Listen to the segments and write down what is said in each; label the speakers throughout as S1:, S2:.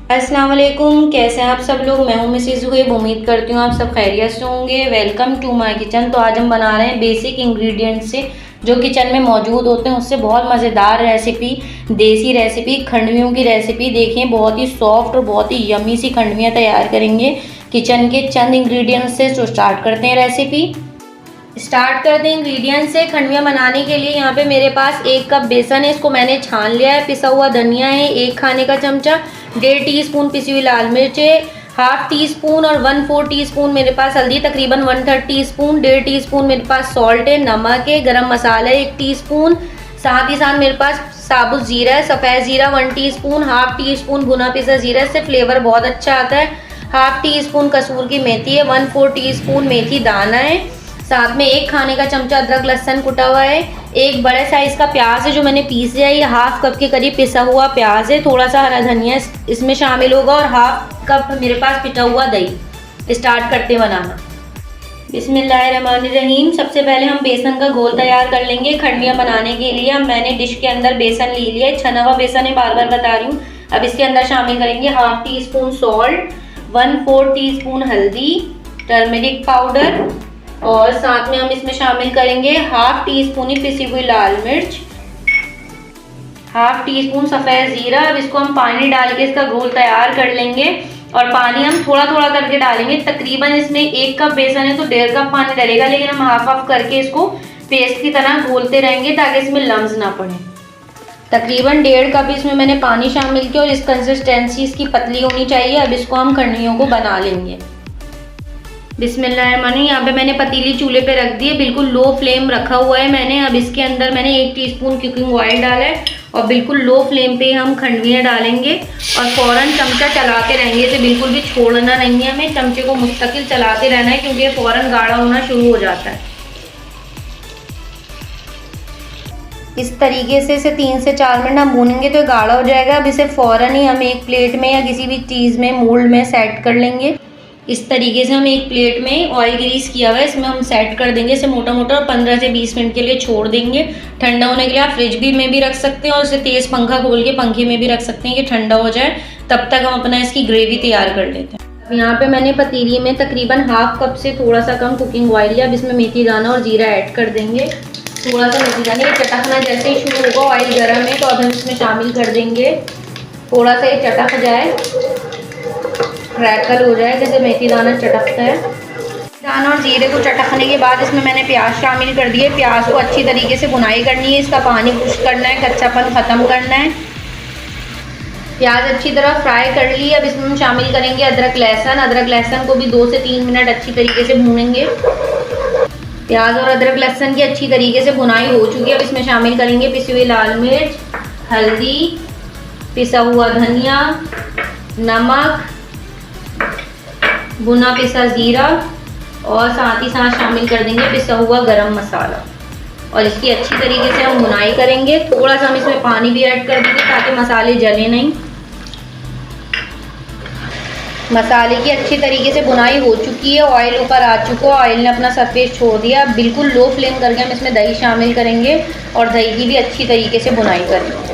S1: अस्सलाम वालेकुम, कैसे हैं आप सब लोग। मैं हूं मिसेस ज़ुहैब। उम्मीद करती हूँ आप सब खैरियत से होंगे। Welcome to my kitchen. तो आज हम बना रहे हैं बेसिक इंग्रेडिएंट से जो किचन में मौजूद होते हैं उससे बहुत मज़ेदार रेसिपी, देसी रेसिपी, खंडवियों की रेसिपी। देखिए बहुत ही सॉफ्ट और बहुत ही यमी सी खंडवियाँ तैयार करेंगे किचन के चंद इंग्रेडिएंट्स से। तो स्टार्ट करते हैं रेसिपी। स्टार्ट करते हैं इंग्रेडिएंट से। खंडवियाँ बनाने के लिए यहाँ पे मेरे पास 1 कप बेसन है, इसको मैंने छान लिया है। पिसा हुआ धनिया है 1 खाने का चमचा, 1.5 टीस्पून पिसी हुई लाल मिर्च है, 1/2 टीस्पून और 1/4 टीस्पून मेरे पास हल्दी, तकरीबन 1/3 टीस्पून, 1.5 टीस्पून मेरे पास सॉल्ट है, नमक है, गरम मसाला है 1 टीस्पून, साथ ही साथ मेरे पास साबुत जीरा है, सफ़ेद जीरा 1 टीस्पून, 1/2 टीस्पून भुना पिसा जीरा, इससे फ्लेवर बहुत अच्छा आता है, 1/2 टीस्पून कसूर की मेथी है, 1/4 टीस्पून मेथी दाना है, साथ में 1 खाने का चमचा अदरक लहसुन कुटा हुआ है, 1 बड़े साइज़ का प्याज है जो मैंने पीस लिया है, ये 1/2 कप के करीब पिसा हुआ प्याज है, थोड़ा सा हरा धनिया इसमें शामिल होगा और 1/2 कप मेरे पास पिटा हुआ दही। स्टार्ट करते बनाना। बिस्मिल्लाहिर्रहमानिर्रहीम। सबसे पहले हम बेसन का घोल तैयार कर लेंगे खंडवियाँ बनाने के लिए। अब मैंने डिश के अंदर बेसन ले लिया है, छना हुआ बेसन है, बार बार बता रही हूँ। अब इसके अंदर शामिल करेंगे 1/2 टीस्पून सॉल्ट, 1/4 टीस्पून हल्दी, टर्मरिक पाउडर और साथ में हम इसमें शामिल करेंगे 1/2 टीस्पून ही पिसी हुई लाल मिर्च, 1/2 टीस्पून सफ़ेद जीरा। अब इसको हम पानी डाल के इसका घोल तैयार कर लेंगे और पानी हम थोड़ा थोड़ा करके डालेंगे। तकरीबन इसमें 1 कप बेसन है तो 1.5 कप पानी डलेगा, लेकिन हम हाफ करके इसको पेस्ट की तरह घोलते रहेंगे ताकि इसमें लम्स ना पड़े। तकरीबन 1.5 कप इसमें मैंने पानी शामिल किया और इस कंसिस्टेंसी इसकी पतली होनी चाहिए। अब इसको हम खंडवियों को बना लेंगे। बिस्मिल्लाहिर्रहमानिर्रहीम। यहाँ पे मैंने पतीली चूल्हे पे रख दी है, बिल्कुल लो फ्लेम रखा हुआ है मैंने। अब इसके अंदर मैंने 1 टीस्पून कुकिंग ऑयल डाला है और बिल्कुल लो फ्लेम पे हम खंडवियाँ डालेंगे और फ़ौरन चमचा चलाते रहेंगे, इसे बिल्कुल भी छोड़ना नहीं है, हमें चमचे को मुस्तकिल चलाते रहना है क्योंकि ये फ़ौरन गाढ़ा होना शुरू हो जाता है। इस तरीके से इसे 3 से 4 मिनट हम भूनेंगे तो गाढ़ा हो जाएगा। अब इसे फ़ौरन ही हम एक प्लेट में या किसी भी चीज़ में मोल्ड में सेट कर लेंगे। इस तरीके से हम एक प्लेट में ऑयल ग्रीस किया हुआ है, इसमें हम सेट कर देंगे इसे मोटा मोटा और 15 से 20 मिनट के लिए छोड़ देंगे। ठंडा होने के लिए आप फ्रिज भी में भी रख सकते हैं और इसे तेज़ पंखा खोल के पंखे में भी रख सकते हैं कि ठंडा हो जाए। तब तक हम अपना इसकी ग्रेवी तैयार कर लेते हैं। अब यहाँ पे मैंने पतीली में तकरीबन 1/2 कप से थोड़ा सा कम कुकिंग ऑयल लिया। अब इसमें मेथी दाना और जीरा ऐड कर देंगे। थोड़ा सा मेथी दाना ये चटकना जैसे ही शुरू होगा, ऑयल गर्म है तो अब हम इसमें शामिल कर देंगे। थोड़ा सा ये चटक जाए, क्रैकल हो जाए जैसे मेथी दाना चटकता है। दाना और जीरे को चटकने के बाद इसमें मैंने प्याज शामिल कर दिए। प्याज को अच्छी तरीके से भुनाई करनी है, इसका पानी खुश्क करना है, कच्चापन ख़त्म करना है। प्याज अच्छी तरह फ्राई कर ली। अब इसमें हम शामिल करेंगे अदरक लहसुन। अदरक लहसुन को भी 2 से 3 मिनट अच्छी तरीके से भूनेंगे। प्याज और अदरक लहसुन की अच्छी तरीके से भुनाई हो चुकी है। अब इसमें शामिल करेंगे पिसी हुई लाल मिर्च, हल्दी, पिसा हुआ धनिया, नमक, भुना पिसा जीरा और साथ ही साथ शामिल कर देंगे पिसा हुआ गरम मसाला और इसकी अच्छी तरीके से हम भुनाई करेंगे। थोड़ा सा हम इसमें पानी भी ऐड कर देंगे ताकि मसाले जले नहीं। मसाले की अच्छी तरीके से भुनाई हो चुकी है, ऑयल ऊपर आ चुका है, ऑयल ने अपना सरफेस छोड़ दिया। अब बिल्कुल लो फ्लेम करके हम इसमें दही शामिल करेंगे और दही की भी अच्छी तरीके से भुनाई करेंगे।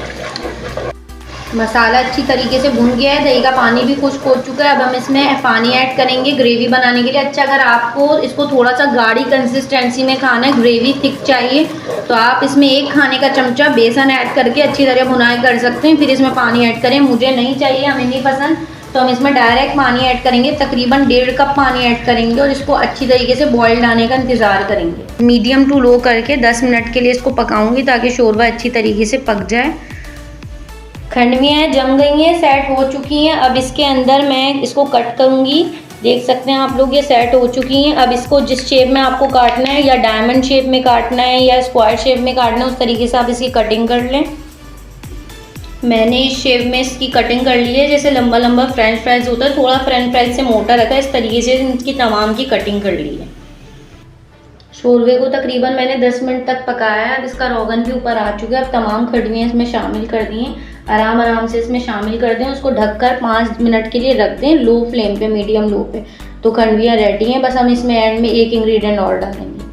S1: मसाला अच्छी तरीके से भुन गया है, दही का पानी भी खुश्क हो चुका है। अब हम इसमें पानी ऐड करेंगे ग्रेवी बनाने के लिए। अच्छा, अगर आपको इसको थोड़ा सा गाढ़ी कंसिस्टेंसी में खाना है, ग्रेवी थिक चाहिए, तो आप इसमें 1 खाने का चमचा बेसन ऐड करके अच्छी तरह भुनाई कर सकते हैं, फिर इसमें पानी ऐड करें। मुझे नहीं चाहिए, हमें नहीं पसंद, तो हम इसमें डायरेक्ट पानी ऐड करेंगे। तकरीबन 1.5 कप पानी ऐड करेंगे और इसको अच्छी तरीके से बॉइल्ड आने का इंतज़ार करेंगे। मीडियम टू लो करके 10 मिनट के लिए इसको पकाऊंगी ताकि शोरबा अच्छी तरीके से पक जाए। खंडवियाँ जम गई हैं, सेट हो चुकी हैं। अब इसके अंदर मैं इसको कट करूँगी। देख सकते हैं आप लोग ये सेट हो चुकी हैं। अब इसको जिस शेप में आपको काटना है, या डायमंड शेप में काटना है या स्क्वायर शेप में काटना है, उस तरीके से आप इसकी कटिंग कर लें। मैंने इस शेप में इसकी कटिंग कर ली है, जैसे लंबा लंबा फ्रेंच फ्राइज होता है, थोड़ा फ्रेंच फ्राइज से मोटा रखा है, इस तरीके से इनकी तमाम की कटिंग कर ली है। शोरबे को तकरीबन मैंने 10 मिनट तक पकाया है। अब इसका रोगन भी ऊपर आ चुका है। अब तमाम खंडवियाँ इसमें शामिल कर दी हैं। आराम आराम से इसमें शामिल कर दें, उसको ढककर 5 मिनट के लिए रख दें लो फ्लेम पे, मीडियम लो पे। तो खंडवियाँ रेडी हैं। बस हम इसमें एंड में एक इंग्रेडिएंट और डालेंगे।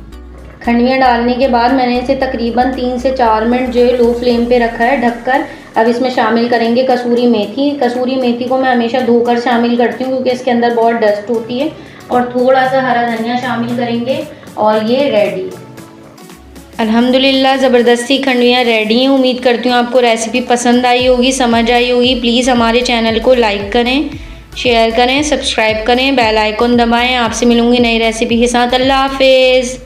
S1: खंडवियाँ डालने के बाद मैंने इसे तकरीबन 3 से 4 मिनट जो है लो फ्लेम पे रखा है ढककर। अब इसमें शामिल करेंगे कसूरी मेथी। कसूरी मेथी को मैं हमेशा धोकर शामिल करती हूँ क्योंकि इसके अंदर बहुत डस्ट होती है। और थोड़ा सा हरा धनिया शामिल करेंगे और ये रेडी। अल्हम्दुलिल्लाह ज़बरदस्ती खंडवियाँ रेडी हैं। उम्मीद करती हूँ आपको रेसिपी पसंद आई होगी, समझ आई होगी। प्लीज़ हमारे चैनल को लाइक करें, शेयर करें, सब्सक्राइब करें, बेल आइकन दबाएं। आपसे मिलूँगी नई रेसिपी के साथ। अल्लाह हाफिज़।